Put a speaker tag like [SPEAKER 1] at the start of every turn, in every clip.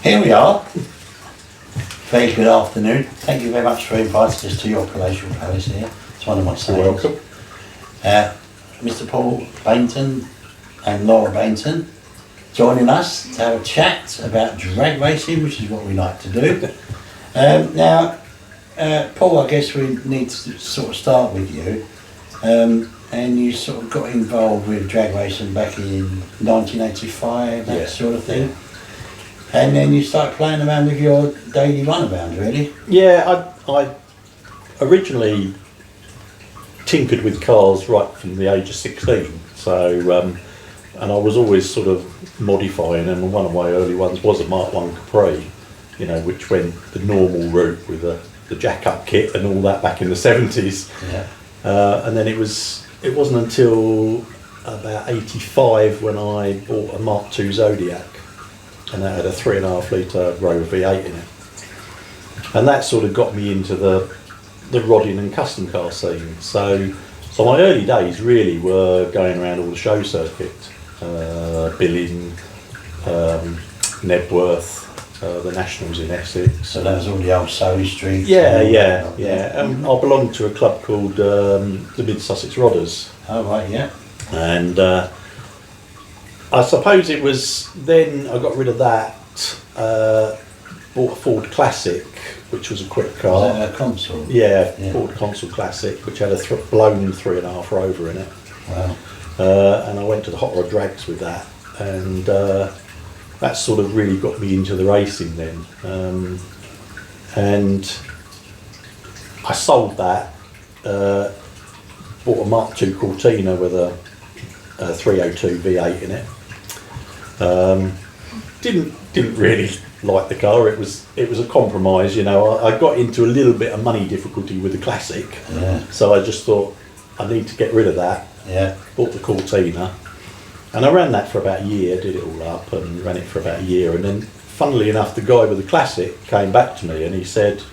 [SPEAKER 1] Here we are. Very good afternoon. Thank you very much for inviting us to your palatial palace here. It's one of my sayings.
[SPEAKER 2] Welcome.
[SPEAKER 1] Mr. Paul Baynton and Laura Baynton joining us to have a chat about drag racing, which is what we like to do. Now, Paul, I guess we need to sort of start with you. And you sort of got involved with drag racing back in 1985, that sort of thing. And then you started playing around with your daily runabout, really?
[SPEAKER 2] Yeah, I originally tinkered with cars right from the age of 16. So, and I was always sort of modifying them. And one of my early ones was a Mark 1 Capri, you know, which went the normal route with the jack-up kit and all that back in the 70s.
[SPEAKER 1] Yeah.
[SPEAKER 2] And then it wasn't until about 85 when I bought a Mark 2 Zodiac, and that had a 3.5 litre Rover V8 in it. And that sort of got me into the rodding and custom car scene. So my early days really were going around all the show circuit, Billing, Nebworth, the Nationals in Essex.
[SPEAKER 1] So that was all the old Surrey Street?
[SPEAKER 2] Yeah. I belonged to a club called the Mid Sussex Rodders.
[SPEAKER 1] Oh, right, yeah.
[SPEAKER 2] And I suppose it was then I got rid of that, bought a Ford Classic, which was a quick car.
[SPEAKER 1] Was that a Consul?
[SPEAKER 2] Yeah, Ford Consul Classic, which had a blown 3.5 Rover in it.
[SPEAKER 1] Wow.
[SPEAKER 2] And I went to the hot rod drags with that, and that sort of really got me into the racing then. And I sold that, bought a Mark II Cortina with a 302 V8 in it. Didn't really like the car. It was a compromise, you know. I got into a little bit of money difficulty with the Classic, so I just thought I need to get rid of that.
[SPEAKER 1] Yeah.
[SPEAKER 2] Bought the Cortina, and I ran that for about a year. Did it all up and ran it for about a year, and then, funnily enough, the guy with the Classic came back to me and he said,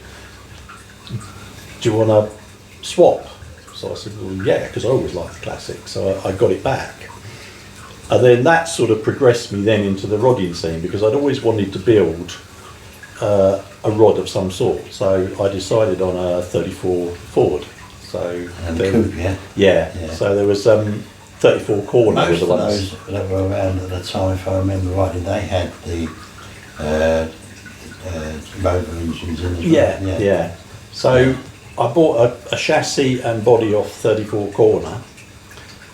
[SPEAKER 2] "Do you want to swap?" So I said, "Well, yeah," because I always liked the Classic, so I got it back. And then that sort of progressed me then into the rodding scene, because I'd always wanted to build a rod of some sort. So I decided on a 34 Ford. So
[SPEAKER 1] And
[SPEAKER 2] then,
[SPEAKER 1] coupe, yeah?
[SPEAKER 2] Yeah. So there was 34 corner
[SPEAKER 1] Most
[SPEAKER 2] with the
[SPEAKER 1] of
[SPEAKER 2] ones.
[SPEAKER 1] those that were around at the time, if I remember rightly, they had the Rover engines in as well.
[SPEAKER 2] Yeah. So I bought a chassis and body off 34 corner,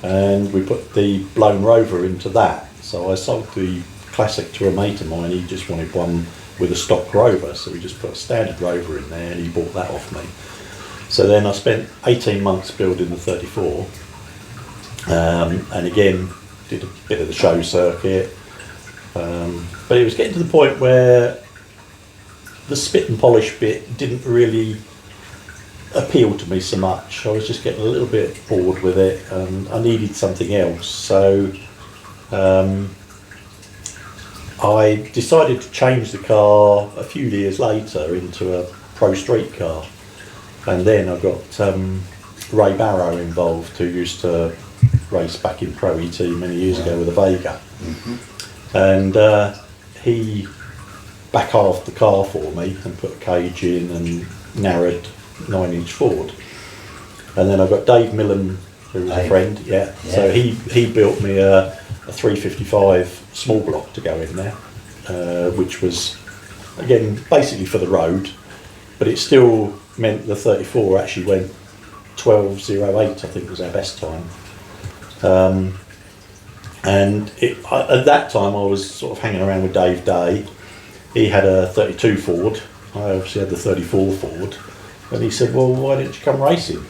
[SPEAKER 2] and we put the blown Rover into that. So I sold the Classic to a mate of mine. He just wanted one with a stock Rover, so we just put a standard Rover in there, and he bought that off me. So then I spent 18 months building the 34, and again did a bit of the show circuit, but it was getting to the point where the spit and polish bit didn't really appeal to me so much. I was just getting a little bit bored with it, and I needed something else. So I decided to change the car a few years later into a Pro Street car, and then I got Ray Barrow involved, who used to race back in Pro ET many years ago with a Vega. And he back halved the car for me and put a cage in and narrowed 9-inch Ford. And then I got Dave Millen, who was a friend, so he built me a 355 small block to go in there, which was again basically for the road, but it still meant the 34 actually went 12.08, I think was our best time. And at that time I was sort of hanging around with Dave Day. He had a 32 Ford, I obviously had the 34 Ford, and he said, "Well, why don't you come racing?"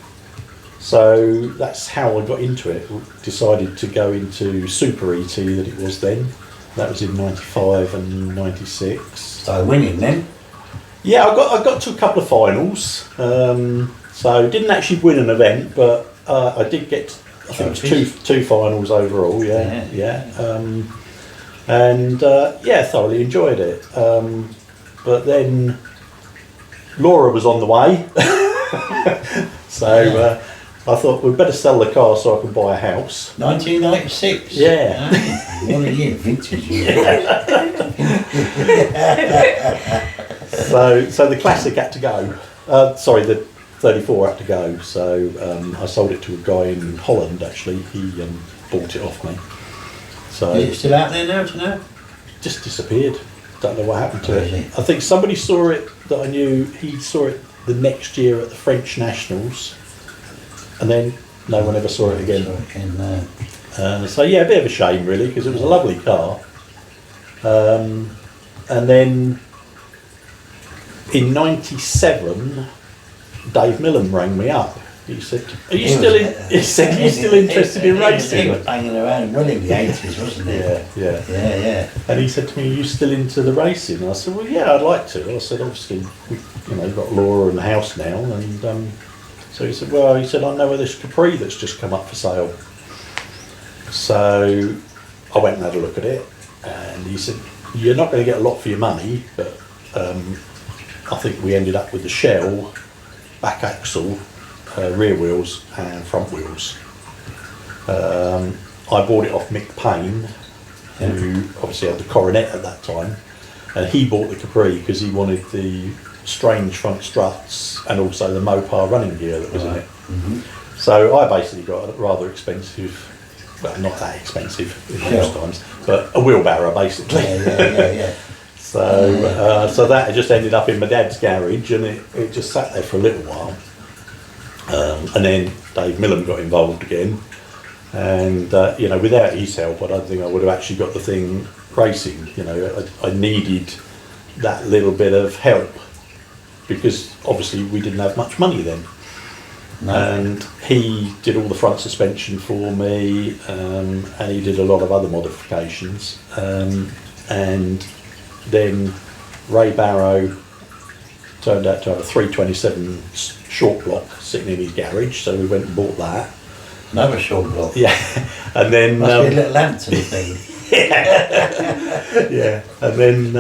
[SPEAKER 2] So that's how I got into it. Decided to go into Super ET that it was then. That was in 95 and 96.
[SPEAKER 1] Started winning then?
[SPEAKER 2] Yeah, I got to a couple of finals. So didn't actually win an event, but I did get, I think it was two finals overall. Thoroughly enjoyed it. But then Laura was on the way, so I thought we'd better sell the car so I can buy a house.
[SPEAKER 1] 1996.
[SPEAKER 2] Yeah.
[SPEAKER 1] Ah, what a year, vintage year.
[SPEAKER 2] So the Classic had to go. The 34 had to go. So I sold it to a guy in Holland. Actually, he bought it off me. So
[SPEAKER 1] Is it still out there now? Do you know?
[SPEAKER 2] just disappeared. Don't know what happened to
[SPEAKER 1] Really?
[SPEAKER 2] it. I think somebody saw it that I knew. He saw it the next year at the French Nationals, and then no one ever saw it again. So yeah, a bit of a shame really, because it was a lovely car. And then in '97, Dave Millen rang me up. He said, "Are you still interested in
[SPEAKER 1] He
[SPEAKER 2] racing?"
[SPEAKER 1] was hanging around well in the 80s, wasn't he?
[SPEAKER 2] Yeah. And he said to me, "Are you still into the racing?" And I said, "Well, yeah, I'd like to." I said, "Obviously, we've got Laura and the house now." And so he said, "Well," he said, "I know of this Capri that's just come up for sale." So I went and had a look at it, and he said, "You're not going to get a lot for your money, but I think we ended up with the shell, back axle, rear wheels and front wheels." I bought it off Mick Payne, who obviously had the Coronet at that time, and he bought the Capri because he wanted the strange front struts and also the Mopar running gear that was in it.
[SPEAKER 1] Mm-hmm.
[SPEAKER 2] So I basically got a rather expensive, well, not that expensive in those times, but a wheelbarrow basically.
[SPEAKER 1] Yeah.
[SPEAKER 2] So that just ended up in my dad's garage, and it just sat there for a little while. And then Dave Millen got involved again, and without his help, I don't think I would have actually got the thing racing. I needed that little bit of help because obviously we didn't have much money then.
[SPEAKER 1] No.
[SPEAKER 2] And he did all the front suspension for me, and he did a lot of other modifications. And then Ray Barrow turned out to have a 327 short block sitting in his garage, so we went and bought that.
[SPEAKER 1] Another short block.
[SPEAKER 2] Yeah, and then
[SPEAKER 1] Must be a little Lambton thing.
[SPEAKER 2] yeah, and then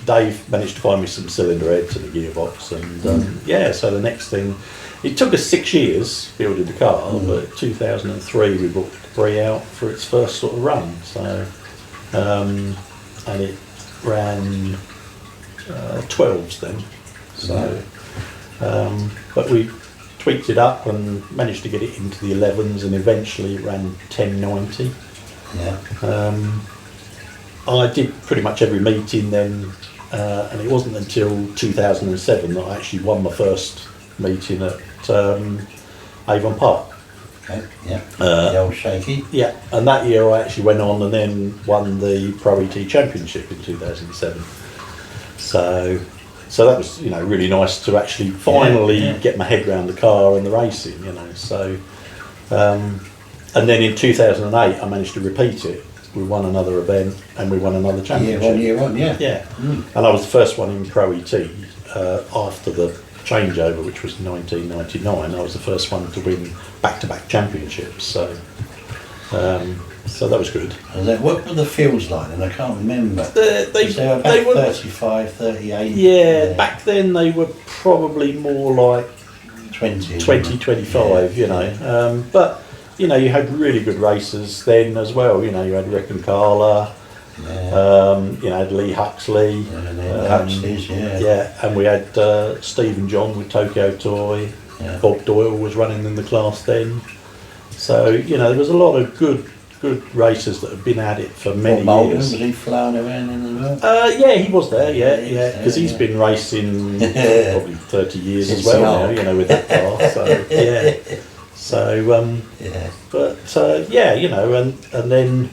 [SPEAKER 2] Dave managed to find me some cylinder heads and a gearbox, and so the next thing, it took us 6 years building the car, but 2003 we brought the Capri out for its first sort of run. So, and it ran 12s then. So, but we tweaked it up and managed to get it into the 11s, and eventually it ran 1090.
[SPEAKER 1] Yeah.
[SPEAKER 2] I did pretty much every meeting then, and it wasn't until 2007 that I actually won my first meeting at Avon Park.
[SPEAKER 1] Okay. Yeah. The old shaky.
[SPEAKER 2] Yeah, and that year I actually went on and then won the Pro ET Championship in 2007. So that was really nice to actually finally get my head around the car and the racing. So and then in 2008 I managed to repeat it. We won another event and we won another championship.
[SPEAKER 1] Year on, yeah.
[SPEAKER 2] Yeah, and I was the first one in Pro ET after the changeover, which was 1999. I was the first one to win back-to-back championships. So that was good.
[SPEAKER 1] What were the fields like? And I can't remember.
[SPEAKER 2] They were
[SPEAKER 1] 35, 38.
[SPEAKER 2] Yeah, back then they were probably more like
[SPEAKER 1] 20,
[SPEAKER 2] 25. But you had really good racers then as well. You had Rick and Carla.
[SPEAKER 1] Yeah.
[SPEAKER 2] You had Lee Huxley.
[SPEAKER 1] Huxley's,
[SPEAKER 2] and we had Steve and John with Tokyo Toy.
[SPEAKER 1] Yeah.
[SPEAKER 2] Bob Doyle was running in the class then. So there was a lot of good racers that have been at it for many
[SPEAKER 1] Mulden,
[SPEAKER 2] years.
[SPEAKER 1] was he flying around in the world?
[SPEAKER 2] Yeah, he was there. Because he's been racing probably 30 years
[SPEAKER 1] Since
[SPEAKER 2] as well now. With that car. So and then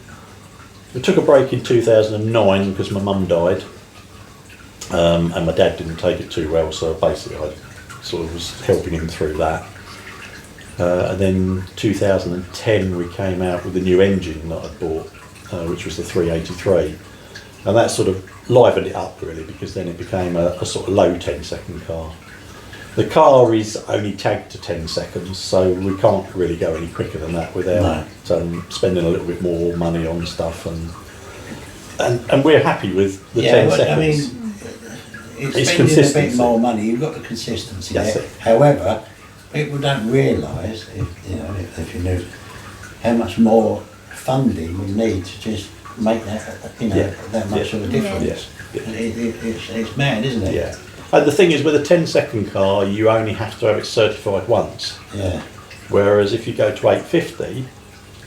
[SPEAKER 2] we took a break in 2009 because my mum died, and my dad didn't take it too well. So basically, I sort of was helping him through that. And then 2010 we came out with a new engine that I bought, which was the 383, and that sort of livened it up really, because then it became a sort of low 10-second car. The car is only tagged to 10 seconds, so we can't really go any quicker than that without spending a little bit more money on stuff, and we're happy with the 10 seconds.
[SPEAKER 1] I mean, it's spending
[SPEAKER 2] consistency.
[SPEAKER 1] a bit more money. You've got the consistency
[SPEAKER 2] That's
[SPEAKER 1] there.
[SPEAKER 2] it.
[SPEAKER 1] However, people don't realise, if you knew, how much more funding we need to just make that, that much of a difference. It's mad, isn't it?
[SPEAKER 2] Yeah. And the thing is, with a 10-second car, you only have to have it certified once.
[SPEAKER 1] Yeah.
[SPEAKER 2] Whereas if you go to 850,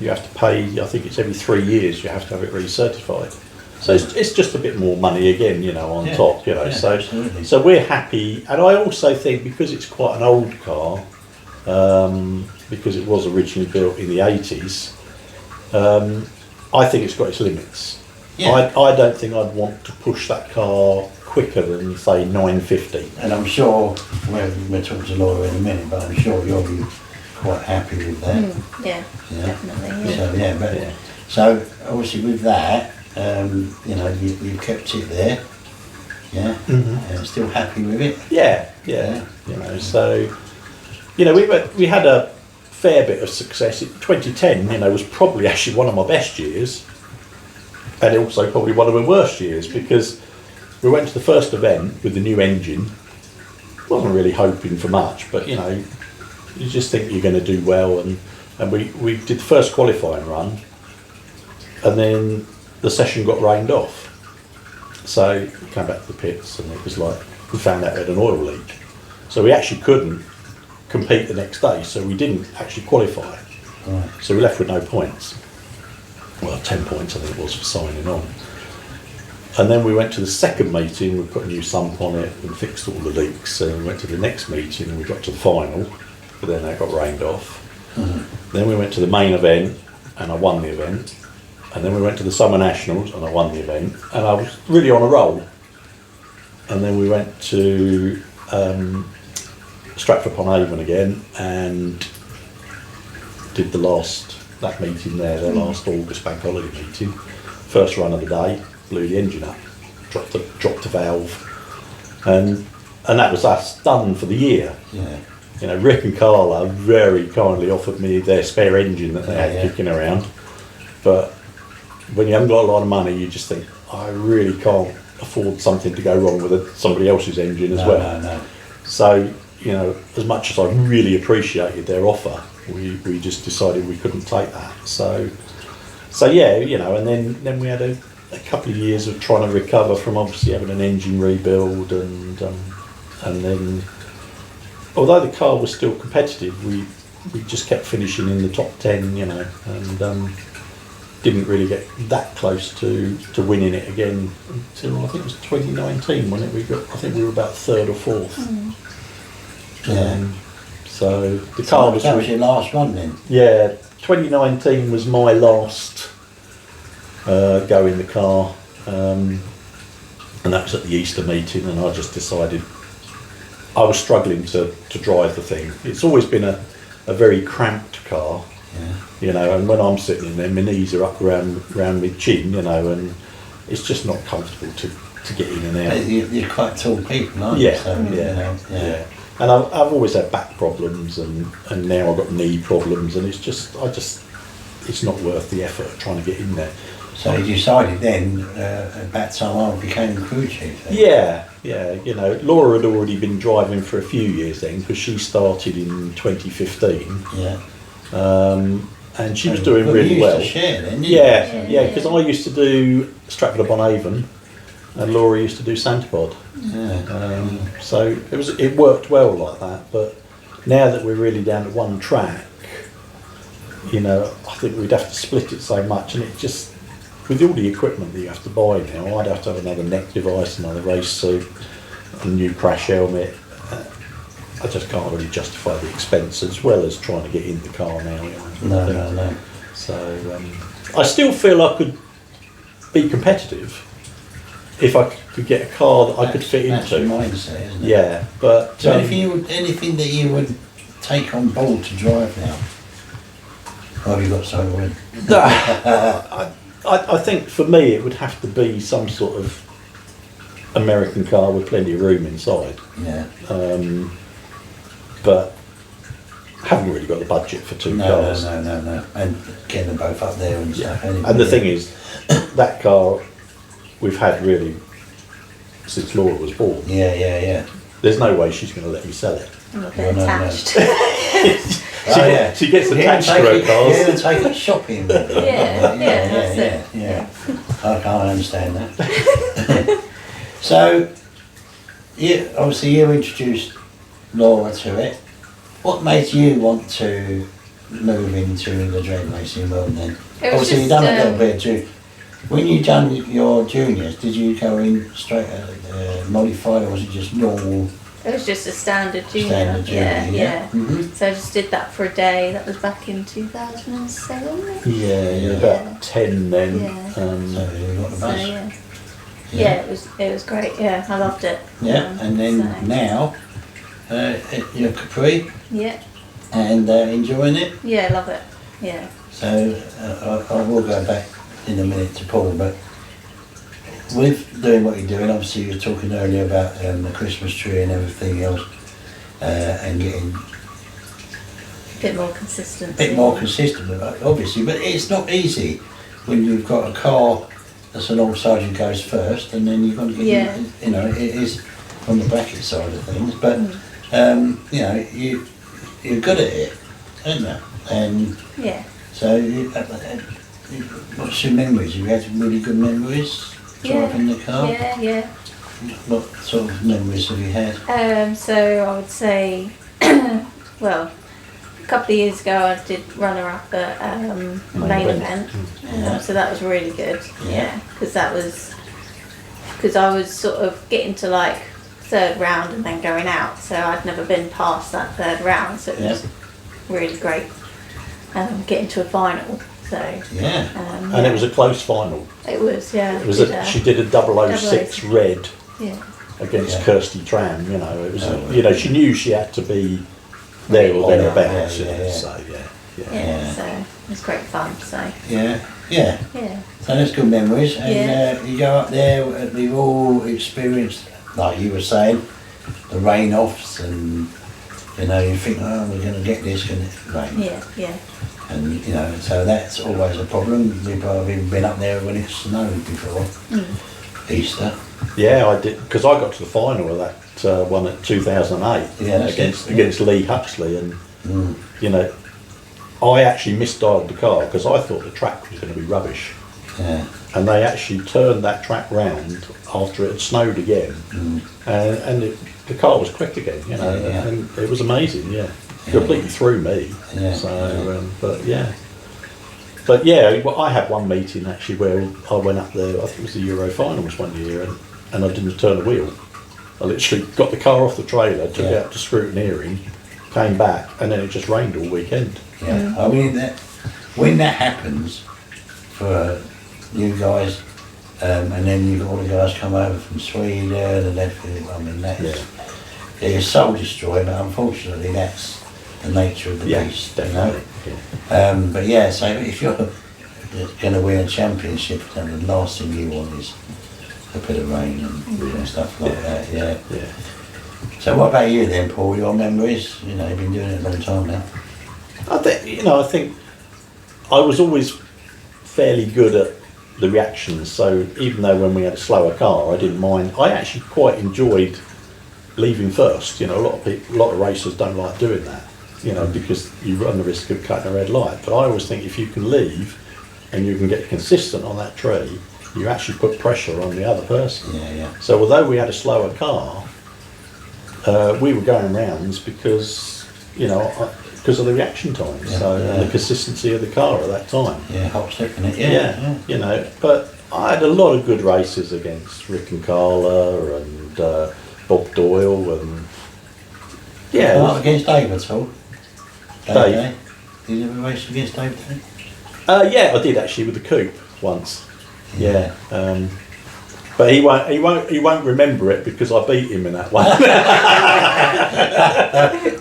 [SPEAKER 2] you have to pay, I think it's every 3 years, you have to have it recertified. So it's just a bit more money again, on top, so
[SPEAKER 1] absolutely.
[SPEAKER 2] so we're happy. And I also think, because it's quite an old car, because it was originally built in the 80s, I think it's got its limits.
[SPEAKER 1] Yeah.
[SPEAKER 2] I don't think I'd want to push that car quicker than, say, 950.
[SPEAKER 1] And I'm sure, we'll talk to Laura in a minute, but I'm sure you'll be quite happy with that.
[SPEAKER 3] Yeah, definitely.
[SPEAKER 1] So, so obviously with that, you kept it there, and still happy with it.
[SPEAKER 2] So, we had a fair bit of success. 2010, was probably actually one of my best years, and also probably one of my worst years, because we went to the first event with the new engine. Wasn't really hoping for much, but you just think you're going to do well, and we did the first qualifying run, and then the session got rained off. So we came back to the pits, and it was like, we found out we had an oil leak. So we actually couldn't compete the next day, so we didn't actually qualify.
[SPEAKER 1] Right.
[SPEAKER 2] So we left with no points. Well, 10 points I think it was for signing on. And then we went to the second meeting, we put a new sump on it and fixed all the leaks. And we went to the next meeting and we got to the final, but then that got rained off. Then we went to the main event and I won the event. And then we went to the Summer Nationals and I won the event. And I was really on a roll. And then we went to Stratford-upon-Avon again and did that meeting there, the last August bank holiday meeting. First run of the day, blew the engine up, dropped a valve, and that was us done for the year.
[SPEAKER 1] Yeah.
[SPEAKER 2] Rick and Carla very kindly offered me their spare engine that they had kicking around, but when you haven't got a lot of money, you just think, I really can't afford something to go wrong with somebody else's engine as well. No. So, as much as I really appreciated their offer, we just decided we couldn't take that. So and then we had a couple of years of trying to recover from obviously having an engine rebuild, and then, although the car was still competitive, we just kept finishing in the top 10, and didn't really get that close to winning it again until I think it was 2019 when I think we were about third or fourth. So the car was...
[SPEAKER 1] That was your last one then?
[SPEAKER 2] Yeah, 2019 was my last go in the car, and that was at the Easter meeting, and I just decided I was struggling to drive the thing. It's always been a very cramped car, and when I'm sitting in there, my knees are up around my chin, and it's just not comfortable to get in and out.
[SPEAKER 1] But you're quite tall people, aren't you? So,
[SPEAKER 2] And I've always had back problems, and now I've got knee problems, and it's not worth the effort trying to get in there.
[SPEAKER 1] So you decided then, about time I became crew chief then?
[SPEAKER 2] Yeah. Laura had already been driving for a few years then, because she started in 2015.
[SPEAKER 1] Yeah.
[SPEAKER 2] And she was doing really well.
[SPEAKER 1] You used to share then, didn't you?
[SPEAKER 2] Yeah, because I used to do Stratford-upon-Avon, and Laura used to do Santipod. So it worked well like that, but now that we're really down to one track, I think we'd have to split it so much, and it just, with all the equipment that you have to buy now, I'd have to have another neck device, another race suit, a new crash helmet. I just can't really justify the expense, as well as trying to get in the car now.
[SPEAKER 1] No.
[SPEAKER 2] So I still feel I could be competitive if I could get a car that I could fit into.
[SPEAKER 1] That's your mindset, isn't it?
[SPEAKER 2] Yeah, but...
[SPEAKER 1] So anything that you would take on board to drive now? Or have you got so in?
[SPEAKER 2] I think for me it would have to be some sort of American car with plenty of room inside.
[SPEAKER 1] Yeah.
[SPEAKER 2] But haven't really got the budget for two cars.
[SPEAKER 1] No. And getting them both up there and stuff. Anyway.
[SPEAKER 2] And the thing is, that car we've had really since Laura was born.
[SPEAKER 1] Yeah.
[SPEAKER 2] there's no way she's going to let me sell it.
[SPEAKER 3] I'm a bit
[SPEAKER 1] No, no, no.
[SPEAKER 3] attached.
[SPEAKER 2] She gets attached to her cars.
[SPEAKER 1] Yeah, take it shopping.
[SPEAKER 3] That's it.
[SPEAKER 1] Yeah. I can't understand that. So, obviously you introduced Laura to it. What made you want to move into the drag racing world then?
[SPEAKER 3] It was
[SPEAKER 1] Obviously you
[SPEAKER 3] just,
[SPEAKER 1] done a little bit too. When you done your juniors, did you go in straight modified, or was it just normal
[SPEAKER 3] It was just a standard junior.
[SPEAKER 1] standard junior?
[SPEAKER 3] Yeah.
[SPEAKER 1] Mm-hmm.
[SPEAKER 3] So I just did that for a day. That was back in 2007.
[SPEAKER 2] Yeah, you're about 10 then.
[SPEAKER 3] Yeah.
[SPEAKER 1] So you got the
[SPEAKER 3] So
[SPEAKER 1] bus.
[SPEAKER 3] yeah, it was great. Yeah, I loved it.
[SPEAKER 1] Yeah, and then
[SPEAKER 3] so-
[SPEAKER 1] now you're Capri
[SPEAKER 3] Yeah,
[SPEAKER 1] and enjoying it.
[SPEAKER 3] yeah, I love it. Yeah.
[SPEAKER 1] So I will go back in a minute to Paul, but with doing what you're doing, obviously you were talking earlier about the Christmas tree and everything else, and getting
[SPEAKER 3] A bit more consistent.
[SPEAKER 1] a bit more consistent with it, obviously, but it's not easy when you've got a car that's alongside you goes first, and then you've got to get,
[SPEAKER 3] Yeah.
[SPEAKER 1] you know, it is on the bracket side of things, but you know, you're good at it, aren't you? And
[SPEAKER 3] Yeah.
[SPEAKER 1] so, what's your memories? You had really good memories driving the car?
[SPEAKER 3] Yeah, yeah.
[SPEAKER 1] What sort of memories have you had?
[SPEAKER 3] So I would say, well, a couple of years ago I did runner up at main event.
[SPEAKER 1] Yeah.
[SPEAKER 3] So that was really good.
[SPEAKER 1] Yeah.
[SPEAKER 3] Yeah, because I was sort of getting to like third round and then going out. So I'd never been past that third round. So it was really great getting to a final. So
[SPEAKER 1] Yeah.
[SPEAKER 2] And it was a close final.
[SPEAKER 3] it was, yeah.
[SPEAKER 2] It was
[SPEAKER 3] did,
[SPEAKER 2] she did a 006 red
[SPEAKER 3] yeah.
[SPEAKER 2] against
[SPEAKER 1] Yeah.
[SPEAKER 2] Kirsty Tram, you know. It was,
[SPEAKER 1] Oh,
[SPEAKER 2] you know, she knew she had to be there or
[SPEAKER 1] Yeah,
[SPEAKER 2] thereabouts,
[SPEAKER 1] yeah,
[SPEAKER 2] you know,
[SPEAKER 1] yeah.
[SPEAKER 2] so yeah.
[SPEAKER 3] Yeah, so it was great fun. So
[SPEAKER 1] Yeah. Yeah.
[SPEAKER 3] yeah.
[SPEAKER 1] So that's good memories. And
[SPEAKER 3] Yeah.
[SPEAKER 1] you go up there, we've all experienced, like you were saying, the rain offs, and you know, you think, oh, we're going to get this, and it rain.
[SPEAKER 3] Yeah, yeah.
[SPEAKER 1] And you know, so that's always a problem. I've even been up there when it snowed before, Easter.
[SPEAKER 2] Yeah, I did, because I got to the final of that one at 2008
[SPEAKER 1] Yeah, that's
[SPEAKER 2] against
[SPEAKER 1] it, yeah.
[SPEAKER 2] against Lee Huxley, and
[SPEAKER 1] Mm.
[SPEAKER 2] you know, I actually misdialed the car because I thought the track was going to be rubbish,
[SPEAKER 1] Yeah.
[SPEAKER 2] and they actually turned that track round after it had snowed again, and the car was quick again, you know,
[SPEAKER 1] Yeah.
[SPEAKER 2] and it was amazing, yeah, completely threw me.
[SPEAKER 1] Yeah.
[SPEAKER 2] So, but yeah, well, I had one meeting actually where I went up there. I think it was the Euro finals one year, and I didn't turn the wheel. I literally got the car off the trailer, took it
[SPEAKER 1] Yeah.
[SPEAKER 2] out to scrutineering, came back, and then it just rained all weekend.
[SPEAKER 1] Yeah, I mean, when that happens for you guys, and then you've got all the guys come over from Sweden and everything, I mean, that is, it's soul destroying, but unfortunately that's the nature of the
[SPEAKER 2] Yeah,
[SPEAKER 1] beast,
[SPEAKER 2] definitely.
[SPEAKER 1] you know. But yeah, so if you're going to win a championship, then the last thing you want is a bit of rain and stuff like that, yeah.
[SPEAKER 2] Yeah.
[SPEAKER 1] So what about you then, Paul, your memories? You know, you've been doing it a long time now.
[SPEAKER 2] I think I was always fairly good at the reactions. So even though when we had a slower car, I didn't mind. I actually quite enjoyed leaving first. You know, a lot of racers don't like doing that. You know, because you run the risk of cutting a red light. But I always think if you can leave and you can get consistent on that tree, you actually put pressure on the other person.
[SPEAKER 1] Yeah.
[SPEAKER 2] So although we had a slower car, we were going rounds because, you know, because of the reaction times, and the consistency of the car at that time.
[SPEAKER 1] Yeah, hot stepping it,
[SPEAKER 2] Yeah, you know, but I had a lot of good races against Rick and Carla and Bob Doyle and
[SPEAKER 1] Not against Dave at all?
[SPEAKER 2] Dave.
[SPEAKER 1] Eh? Did you ever race against Dave?
[SPEAKER 2] yeah, I did actually with the coupe once. Yeah. But he won't remember it because I beat him in that one.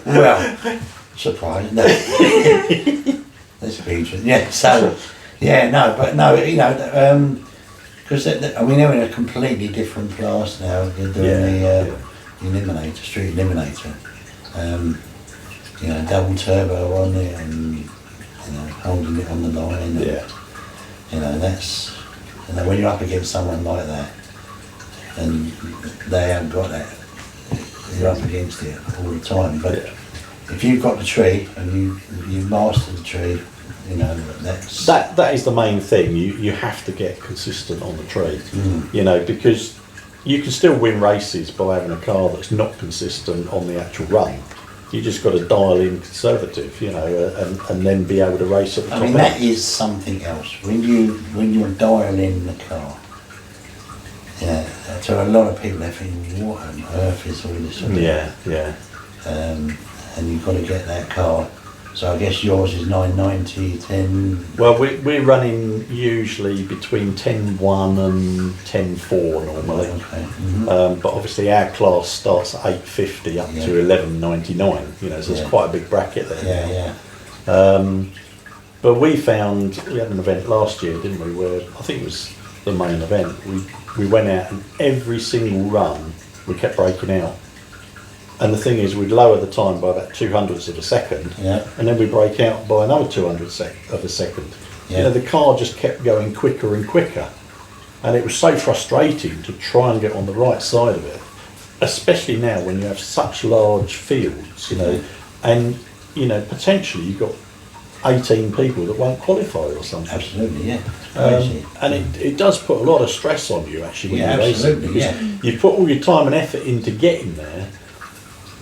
[SPEAKER 1] Well, surprise. No. That's a bit interesting. Yeah, so, yeah, no, but no, you know, because I mean, they're in a completely different class now. They're doing the eliminator, street eliminator. You know, double turbo on it and, you know, holding it on the line. And, you know, that's, you know, when you're up against someone like that and they haven't got that, you're up against it all the time. But
[SPEAKER 2] Yeah.
[SPEAKER 1] if you've got the tree and you master the tree, you know, that's...
[SPEAKER 2] That is the main thing. You have to get consistent on the tree, you know, because you can still win races by having a car that's not consistent on the actual run. You just got to dial in conservative, you know, and then be able to race at the top
[SPEAKER 1] I mean,
[SPEAKER 2] end.
[SPEAKER 1] that is something else. When you're dialing in the car, yeah, to a lot of people, they're thinking, what on earth is all this about?
[SPEAKER 2] Yeah.
[SPEAKER 1] And you've got to get that car. So I guess yours is 990, 10...
[SPEAKER 2] Well, we're running usually between 10.1 and 10.4 normally.
[SPEAKER 1] Okay.
[SPEAKER 2] But obviously our class starts at 850 up
[SPEAKER 1] Yeah.
[SPEAKER 2] to 1199, you know, so
[SPEAKER 1] Yeah.
[SPEAKER 2] it's quite a big bracket there.
[SPEAKER 1] Yeah.
[SPEAKER 2] But we found, we had an event last year, didn't we, where I think it was the main event. We went out and every single run we kept breaking out. And the thing is, we'd lower the time by about 200ths of a second,
[SPEAKER 1] Yeah.
[SPEAKER 2] and then we break out by another 200ths of a second.
[SPEAKER 1] Yeah.
[SPEAKER 2] You know, the car just kept going quicker and quicker. And it was so frustrating to try and get on the right side of it, especially now when you have such large fields, you know, and, you know, potentially you've got 18 people that won't qualify or something.
[SPEAKER 1] Absolutely, yeah. It's crazy.
[SPEAKER 2] And it does put a lot of stress on you actually when
[SPEAKER 1] Yeah,
[SPEAKER 2] you're racing,
[SPEAKER 1] absolutely,
[SPEAKER 2] because
[SPEAKER 1] yeah.
[SPEAKER 2] you put all your time and effort into getting there,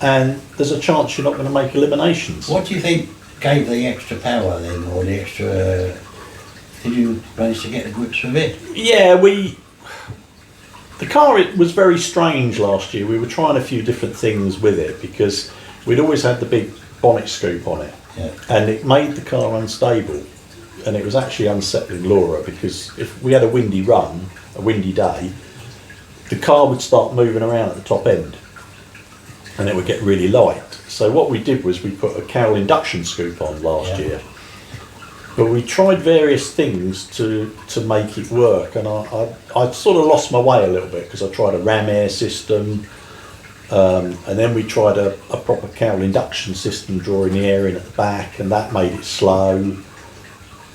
[SPEAKER 2] and there's a chance you're not going to make eliminations.
[SPEAKER 1] What do you think gave the extra power then, or the extra... Did you manage to get the grips with it?
[SPEAKER 2] Yeah, the car, it was very strange last year. We were trying a few different things with it because we'd always had the big bonnet scoop on it,
[SPEAKER 1] Yeah.
[SPEAKER 2] and it made the car unstable, and it was actually unsettling Laura because if we had a windy run, a windy day, the car would start moving around at the top end and it would get really light. So what we did was we put a Carroll induction scoop on last
[SPEAKER 1] Yeah.
[SPEAKER 2] year, but we tried various things to make it work, and I sort of lost my way a little bit because I tried a ram air system, and then we tried a proper Carroll induction system drawing the air in at the back, and that made it slow.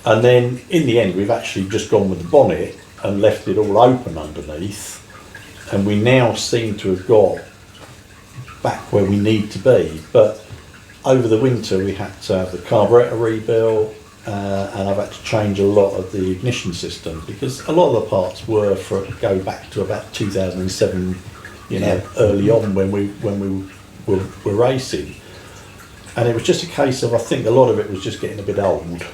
[SPEAKER 2] And then in the end we've actually just gone with the bonnet and left it all open underneath, and we now seem to have got back where we need to be. But over the winter we had to have the carburettor rebuilt, and I've had to change a lot of the ignition system because a lot of the parts were go back to about 2007, you know,
[SPEAKER 1] Yeah.
[SPEAKER 2] early on when we were racing, and it was just a case of, I think a lot of it was just getting a bit old.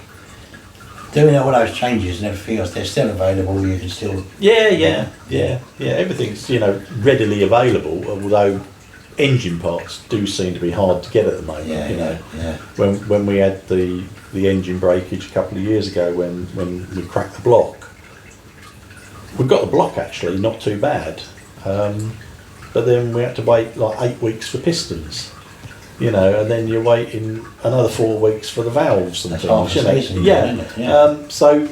[SPEAKER 1] Doing all those changes and everything else, they're still available, you can still...
[SPEAKER 2] Yeah. Everything's, you know, readily available, although engine parts do seem to be hard to get at the moment.
[SPEAKER 1] Yeah,
[SPEAKER 2] you know,
[SPEAKER 1] yeah.
[SPEAKER 2] when we had the engine breakage a couple of years ago, when we cracked the block, we got the block actually not too bad, but then we had to wait like 8 weeks for pistons. You know, and then you're waiting another 4 weeks for the valves and
[SPEAKER 1] That's
[SPEAKER 2] things.
[SPEAKER 1] half a
[SPEAKER 2] You know,
[SPEAKER 1] season,
[SPEAKER 2] yeah.
[SPEAKER 1] isn't it? Yeah.
[SPEAKER 2] So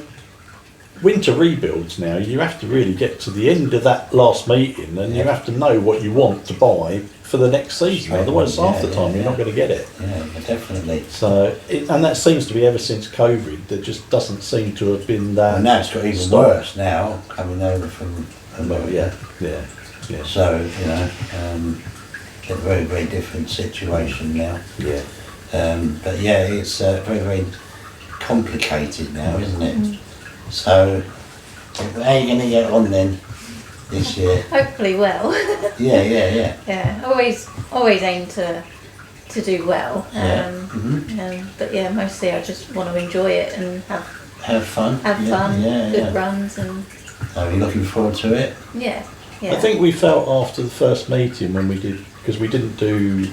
[SPEAKER 2] winter rebuilds now, you have to really get to the end of that last meeting, and you
[SPEAKER 1] Yeah.
[SPEAKER 2] have to know what you want to buy for the next season.
[SPEAKER 1] Straight
[SPEAKER 2] Otherwise,
[SPEAKER 1] on,
[SPEAKER 2] half the
[SPEAKER 1] yeah,
[SPEAKER 2] time
[SPEAKER 1] yeah,
[SPEAKER 2] you're not
[SPEAKER 1] yeah.
[SPEAKER 2] going to get it.
[SPEAKER 1] Yeah, definitely.
[SPEAKER 2] So, and that seems to be ever since COVID. There just doesn't seem to have been that.
[SPEAKER 1] And now it's got even
[SPEAKER 2] stop.
[SPEAKER 1] worse now, coming over from
[SPEAKER 2] Well,
[SPEAKER 1] America.
[SPEAKER 2] yeah.
[SPEAKER 1] So, you know, a very, very different situation now.
[SPEAKER 2] Yeah.
[SPEAKER 1] But yeah, it's very, very complicated now, isn't it? So, how are you going to get on then this year?
[SPEAKER 3] Hopefully well.
[SPEAKER 1] Yeah.
[SPEAKER 3] Yeah, always aim to do well.
[SPEAKER 1] Yeah.
[SPEAKER 3] But yeah, mostly I just want to enjoy it and
[SPEAKER 1] Have fun.
[SPEAKER 3] have fun,
[SPEAKER 1] Yeah.
[SPEAKER 3] good runs, and
[SPEAKER 1] Are you looking forward to it?
[SPEAKER 3] yeah.
[SPEAKER 2] I think we felt after the first meeting when we did, because we didn't do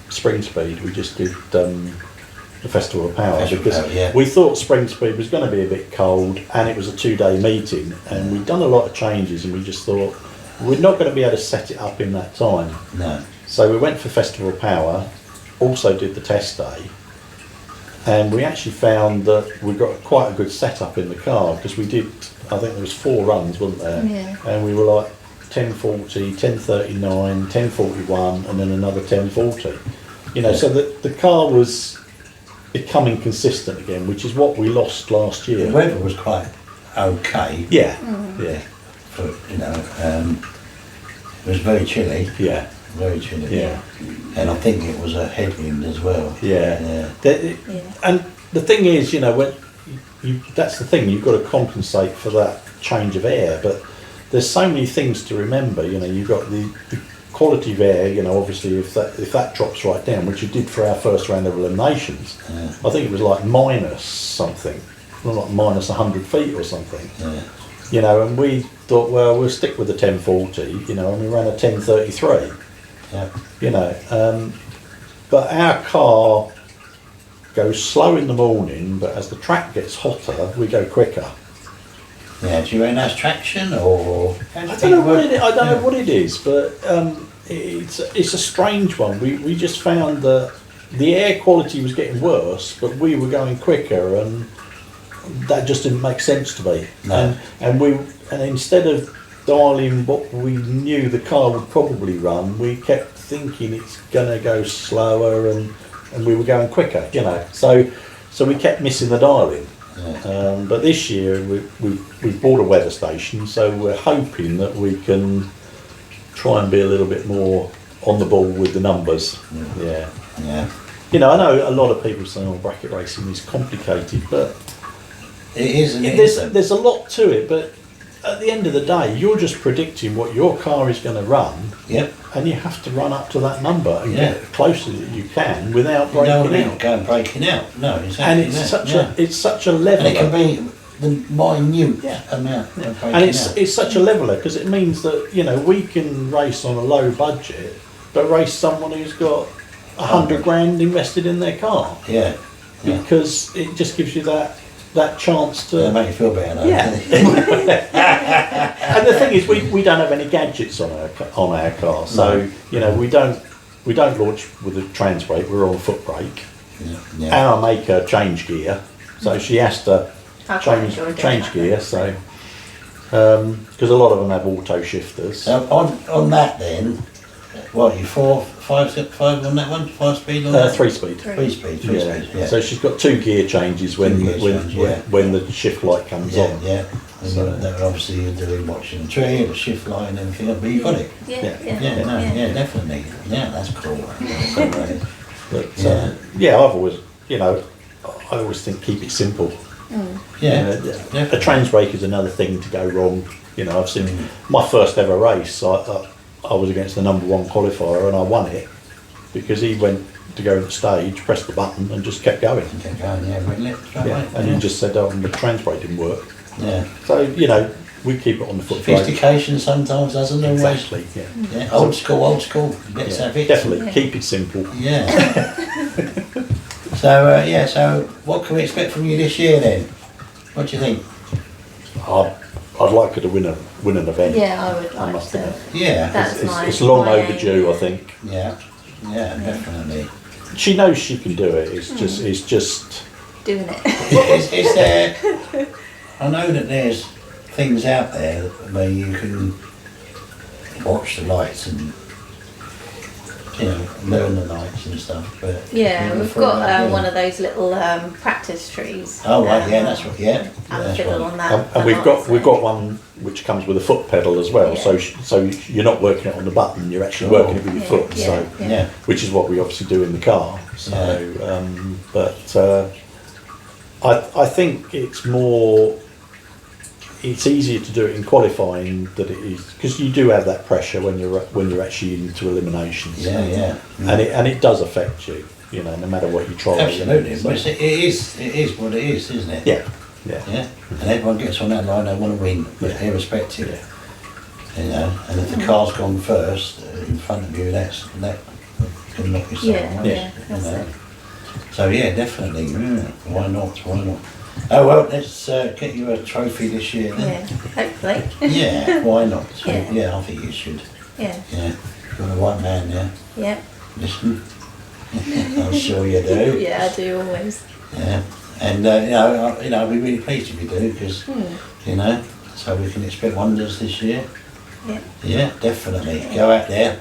[SPEAKER 2] Spring Speed, we just did the Festival of Power,
[SPEAKER 1] Festival of
[SPEAKER 2] because
[SPEAKER 1] Power, yeah.
[SPEAKER 2] we thought Spring Speed was going to be a bit cold, and it was a 2-day meeting, and we'd done a lot of changes, and we just thought we're not going to be able to set it up in that time.
[SPEAKER 1] No.
[SPEAKER 2] So we went for Festival of Power, also did the test day, and we actually found that we got quite a good setup in the car, because we did, I think there was 4 runs, wasn't there?
[SPEAKER 3] Yeah.
[SPEAKER 2] And we were like 1040, 1039, 1041, and then another 1040. You know, so the car was becoming consistent again, which is what we lost last
[SPEAKER 1] The
[SPEAKER 2] year.
[SPEAKER 1] weather was quite okay.
[SPEAKER 2] Yeah, yeah,
[SPEAKER 1] For, you know, it was very chilly.
[SPEAKER 2] yeah.
[SPEAKER 1] very chilly.
[SPEAKER 2] Yeah.
[SPEAKER 1] And I think it was a headwind as well.
[SPEAKER 2] Yeah.
[SPEAKER 3] Yeah.
[SPEAKER 2] And the thing is, when that's the thing, you've got to compensate for that change of air, but there's so many things to remember. You've got the quality of air, obviously if that drops right down, which it did for our first round of eliminations, I think it was like minus something, like minus 100 feet or something. And we thought, well, we'll stick with the 1040, and we ran a 1033. But our car goes slow in the morning, but as the track gets hotter, we go quicker.
[SPEAKER 1] Yeah, do you reckon that's traction or?
[SPEAKER 2] I don't know what it is, but it's a strange one. We just found that the air quality was getting worse, but we were going quicker, and that just didn't make sense to me.
[SPEAKER 1] No.
[SPEAKER 2] And instead of dialing what we knew the car would probably run, we kept thinking it's gonna go slower, and we were going quicker. So we kept missing the dialing. But this year we bought a weather station, so we're hoping that we can try and be a little bit more on the ball with the numbers. Yeah. I know a lot of people say, bracket racing is complicated, but
[SPEAKER 1] it is. And it isn't.
[SPEAKER 2] There's a lot to it, but at the end of the day, you're just predicting what your car is going to run.
[SPEAKER 1] Yep.
[SPEAKER 2] And you have to run up to that number and get as close as you can without breaking out.
[SPEAKER 1] Go and breaking out. No, exactly.
[SPEAKER 2] And it's such a leveler.
[SPEAKER 1] And it can be the minute amount of breaking
[SPEAKER 2] and
[SPEAKER 1] out.
[SPEAKER 2] it's such a leveler because it means that we can race on a low budget, but race someone who's got 100 grand invested in their car.
[SPEAKER 1] Yeah.
[SPEAKER 2] Because it just gives you that chance to.
[SPEAKER 1] They make you feel better.
[SPEAKER 2] And the thing is, we don't have any gadgets on our car, so we don't launch with a trans brake. We're on foot brake. And I make her change gear, so she has to change gear. So because a lot of them have auto shifters.
[SPEAKER 1] So on that then, what you 5 on that one? 5 speed on that?
[SPEAKER 2] 3 speed.
[SPEAKER 1] 3 speed. 3 speed. Yeah.
[SPEAKER 2] So she's got 2 gear changes when the shift light comes on.
[SPEAKER 1] Yeah. And obviously you're doing watching the tree, the shift light and everything else, but you got it.
[SPEAKER 3] Yeah,
[SPEAKER 1] Definitely. Yeah, that's cool.
[SPEAKER 2] But I've always, I always think keep it simple. A trans brake is another thing to go wrong. I've seen my first ever race. I was against the number 1 qualifier and I won it because he went to go on the stage, pressed the button and just kept going. And he just said, the trans brake didn't work.
[SPEAKER 1] Yeah.
[SPEAKER 2] So, we keep it on the foot brake.
[SPEAKER 1] Sophistication sometimes doesn't always.
[SPEAKER 2] Exactly,
[SPEAKER 1] yeah. Old school. Let's have it.
[SPEAKER 2] Definitely, keep it simple.
[SPEAKER 1] Yeah. So what can we expect from you this year then? What do you think?
[SPEAKER 2] I'd like her to win an event.
[SPEAKER 3] Yeah, I would like to.
[SPEAKER 1] Yeah.
[SPEAKER 2] It's long overdue, I think.
[SPEAKER 1] Yeah, definitely.
[SPEAKER 2] She knows she can do it. It's just
[SPEAKER 3] doing it.
[SPEAKER 1] Is there? I know that there's things out there where you can watch the lights and learn the lights and stuff. But
[SPEAKER 3] we've got one of those little practice trees.
[SPEAKER 1] Oh right, that's right. Yeah.
[SPEAKER 3] And fiddle on that.
[SPEAKER 2] And we've got one which comes with a foot pedal as well. Yeah. So you're not working it on the button. You're actually working it with your foot. Which is what we obviously do in the car. So, I think it's easier to do it in qualifying than it is because you do have that pressure when you're actually into eliminations. And it does affect you, no matter what you try.
[SPEAKER 1] Absolutely, but it is what it is, isn't it?
[SPEAKER 2] Yeah.
[SPEAKER 1] And everyone gets on that line, they want to win, irrespective. And if the car's gone first in front of you, that can knock you somewhere. So definitely. Why not? Oh well, let's get you a trophy this year then.
[SPEAKER 3] Yeah, hopefully.
[SPEAKER 1] Yeah, why not? Yeah, I think you should.
[SPEAKER 3] Yeah.
[SPEAKER 1] You're the right man, yeah?
[SPEAKER 3] Yeah.
[SPEAKER 1] Listen. I'm sure you do.
[SPEAKER 3] Yeah, I do always.
[SPEAKER 1] Yeah. And I'll be really pleased if you do because so we can expect wonders this year. Yeah, definitely. Go out there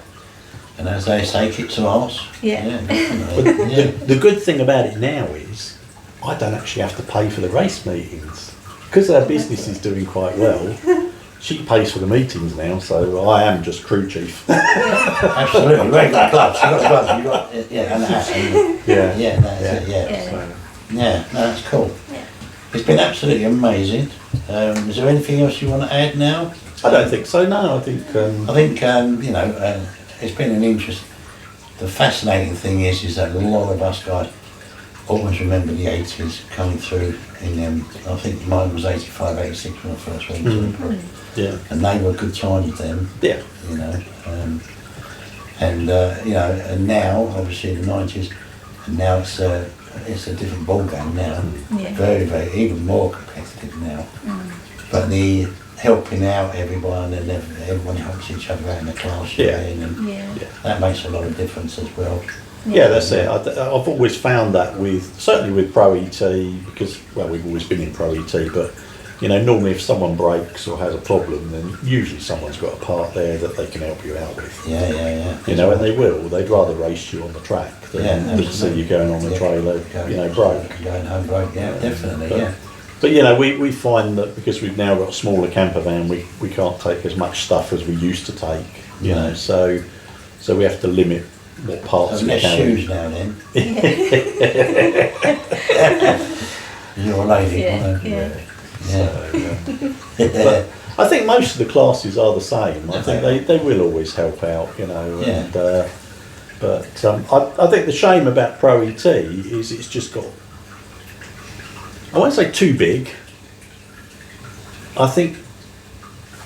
[SPEAKER 1] and as they say, kick some arse.
[SPEAKER 3] Yeah.
[SPEAKER 1] Definitely.
[SPEAKER 2] The good thing about it now is I don't actually have to pay for the race meetings because our business is doing quite well. she pays for the meetings now, so I am just crew chief.
[SPEAKER 1] Absolutely, regular gloves. You've got gloves, you've got, yeah, and a hat. And,
[SPEAKER 2] Yeah.
[SPEAKER 1] yeah, that's it, yeah.
[SPEAKER 3] Yeah.
[SPEAKER 2] So,
[SPEAKER 1] Yeah, no, that's cool.
[SPEAKER 3] Yeah.
[SPEAKER 1] It's been absolutely amazing. Is there anything else you want to add now?
[SPEAKER 2] I don't think so. No, I think.
[SPEAKER 1] I think, you know, it's been an interest. The fascinating thing is that a lot of us guys always remember the 80s coming through in them. I think mine was 85, 86 when I first went to the pro.
[SPEAKER 2] Yeah.
[SPEAKER 1] And they were good times then,
[SPEAKER 2] Yeah.
[SPEAKER 1] you know. You know, and now, obviously the 90s, and now it's a different ball game now.
[SPEAKER 3] Yeah.
[SPEAKER 1] Very, very, even more competitive now. But the helping out everyone and everyone helps each other out in the class you're
[SPEAKER 2] Yeah.
[SPEAKER 1] in, and
[SPEAKER 3] Yeah.
[SPEAKER 1] that makes a lot of difference as well.
[SPEAKER 2] Yeah, that's it. I've always found that certainly with Pro ET, because, well, we've always been in Pro ET, but, you know, normally if someone breaks or has a problem, then usually someone's got a part there that they can help you out with.
[SPEAKER 1] Yeah.
[SPEAKER 2] You know, and they will. They'd rather race you on the track than to see you going on the trailer, you know, broke.
[SPEAKER 1] Going home broke, yeah, definitely,
[SPEAKER 2] But-
[SPEAKER 1] yeah.
[SPEAKER 2] But, you know, we find that because we've now got a smaller camper van, we can't take as much stuff as we used to take, you know, so we have to limit what parts
[SPEAKER 1] So
[SPEAKER 2] we
[SPEAKER 1] less
[SPEAKER 2] carry.
[SPEAKER 1] shoes now then. You're a lady,
[SPEAKER 3] Yeah,
[SPEAKER 1] aren't you?
[SPEAKER 3] yeah.
[SPEAKER 1] Yeah.
[SPEAKER 2] But I think most of the classes are the same. I think they will always help out, you know.
[SPEAKER 1] Yeah.
[SPEAKER 2] And, but I think the shame about Pro ET is it's just got, I won't say too big. I think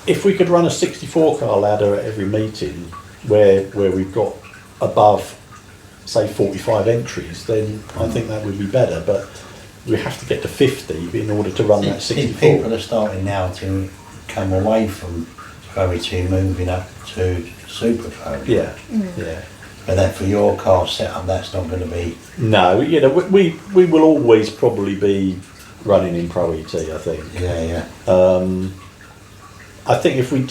[SPEAKER 2] if we could run a 64 car ladder at every meeting where we've got above, say, 45 entries, then I think that would be better. But we have to get to 50 in order to run that
[SPEAKER 1] People
[SPEAKER 2] 64.
[SPEAKER 1] are starting now to come away from Pro ET, moving up to Super Pro.
[SPEAKER 2] Yeah, yeah.
[SPEAKER 1] But then for your car setup, that's not going to be.
[SPEAKER 2] No, you know, we will always probably be running in Pro ET, I think.
[SPEAKER 1] Yeah.
[SPEAKER 2] I think if we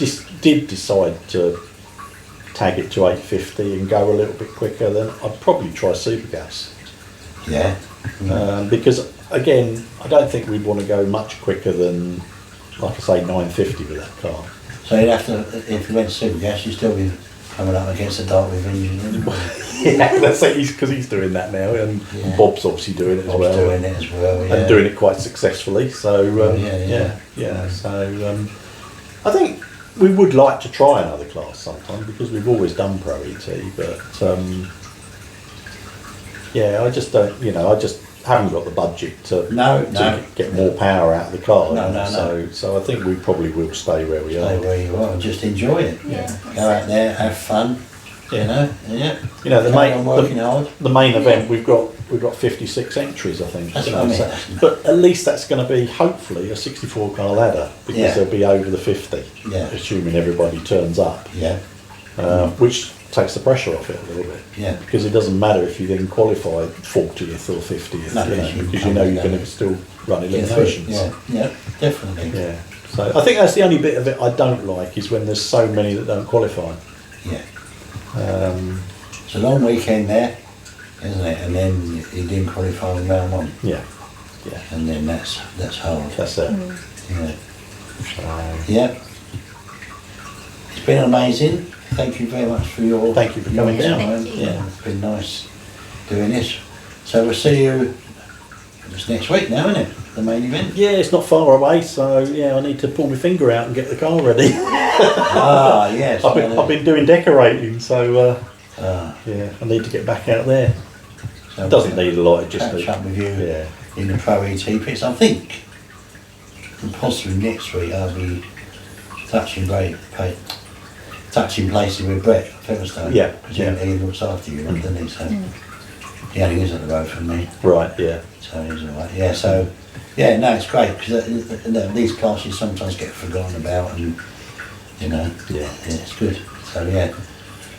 [SPEAKER 2] did decide to tag it to 850 and go a little bit quicker, then I'd probably try Supergas.
[SPEAKER 1] Yeah.
[SPEAKER 2] Because, again, I don't think we'd want to go much quicker than, like I say, 950 with that car.
[SPEAKER 1] So you'd have to, if you went Super Gas, you'd still be coming up against the dark with engine.
[SPEAKER 2] Yeah, that's it, because he's doing that now, and
[SPEAKER 1] Yeah.
[SPEAKER 2] Bob's obviously doing it as
[SPEAKER 1] I was
[SPEAKER 2] well.
[SPEAKER 1] doing it as well, yeah.
[SPEAKER 2] And doing it quite successfully. So
[SPEAKER 1] Yeah.
[SPEAKER 2] So I think we would like to try another class sometime because we've always done Pro ET, but I just don't. You know, I just haven't got the budget to
[SPEAKER 1] No.
[SPEAKER 2] get more power out of the car.
[SPEAKER 1] No.
[SPEAKER 2] So I think we probably will stay where we
[SPEAKER 1] Stay
[SPEAKER 2] are.
[SPEAKER 1] where you are and just enjoy it.
[SPEAKER 3] Yeah.
[SPEAKER 1] Go out there, have fun. You know. Yeah.
[SPEAKER 2] You know,
[SPEAKER 1] Carry on working hard.
[SPEAKER 2] the main event we've got 56 entries, I think.
[SPEAKER 1] That's
[SPEAKER 2] you
[SPEAKER 1] what I
[SPEAKER 2] know,
[SPEAKER 1] mean.
[SPEAKER 2] but at least that's going to be hopefully a 64 car ladder because
[SPEAKER 1] Yeah.
[SPEAKER 2] they'll be over the 50,
[SPEAKER 1] Yeah.
[SPEAKER 2] assuming everybody turns up,
[SPEAKER 1] Yeah.
[SPEAKER 2] which takes the pressure off it a little bit.
[SPEAKER 1] Yeah.
[SPEAKER 2] Because it doesn't matter if you then qualify 40th or 50th,
[SPEAKER 1] No,
[SPEAKER 2] you know,
[SPEAKER 1] because you
[SPEAKER 2] because
[SPEAKER 1] can't
[SPEAKER 2] you know
[SPEAKER 1] do
[SPEAKER 2] you're
[SPEAKER 1] that.
[SPEAKER 2] going to still run
[SPEAKER 1] Get through.
[SPEAKER 2] eliminations.
[SPEAKER 1] Yeah. Definitely.
[SPEAKER 2] Yeah. So I think that's the only bit of it I don't like is when there's so many that don't qualify.
[SPEAKER 1] Yeah.
[SPEAKER 2] Um,
[SPEAKER 1] It's a long weekend there, isn't it? And then you didn't qualify in round one,
[SPEAKER 2] yeah.
[SPEAKER 1] and then that's hard.
[SPEAKER 2] That's it.
[SPEAKER 1] Yeah.
[SPEAKER 2] So,
[SPEAKER 1] Yeah. It's been amazing. Thank you very much for your.
[SPEAKER 2] Thank you for coming
[SPEAKER 1] your
[SPEAKER 2] down.
[SPEAKER 1] time.
[SPEAKER 3] Thank you.
[SPEAKER 1] Yeah, it's been nice doing this. So we'll see you just next week now, isn't it? The main event.
[SPEAKER 2] yeah, it's not far away, so yeah, I need to pull my finger out and get the car ready.
[SPEAKER 1] Yes.
[SPEAKER 2] I've been doing decorating, so
[SPEAKER 1] Ah,
[SPEAKER 2] yeah, I need to get back out there.
[SPEAKER 1] so
[SPEAKER 2] It doesn't need a lot, it just
[SPEAKER 1] catch up with you
[SPEAKER 2] yeah.
[SPEAKER 1] in the Pro ET pits. I think possibly next week I'll be touching places with Brett Featherstone.
[SPEAKER 2] Yeah,
[SPEAKER 1] Because
[SPEAKER 2] yeah.
[SPEAKER 1] he looks after you, doesn't he? So he only is on the road from me.
[SPEAKER 2] Right, yeah.
[SPEAKER 1] So he's all right. Yeah, so, yeah, no, it's great because these classes sometimes get forgotten about and, you know,
[SPEAKER 2] Yeah.
[SPEAKER 1] it's good. So, yeah,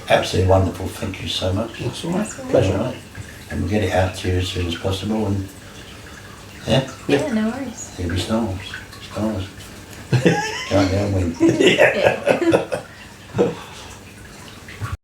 [SPEAKER 1] absolutely wonderful. Thank you so much.
[SPEAKER 2] That's all right.
[SPEAKER 3] That's all right.
[SPEAKER 2] Pleasure.
[SPEAKER 1] All right. And we'll get it out to you as soon as possible and, yeah,
[SPEAKER 3] Yeah, no worries.
[SPEAKER 1] you'll be stars. Go out there and win.
[SPEAKER 3] Yeah.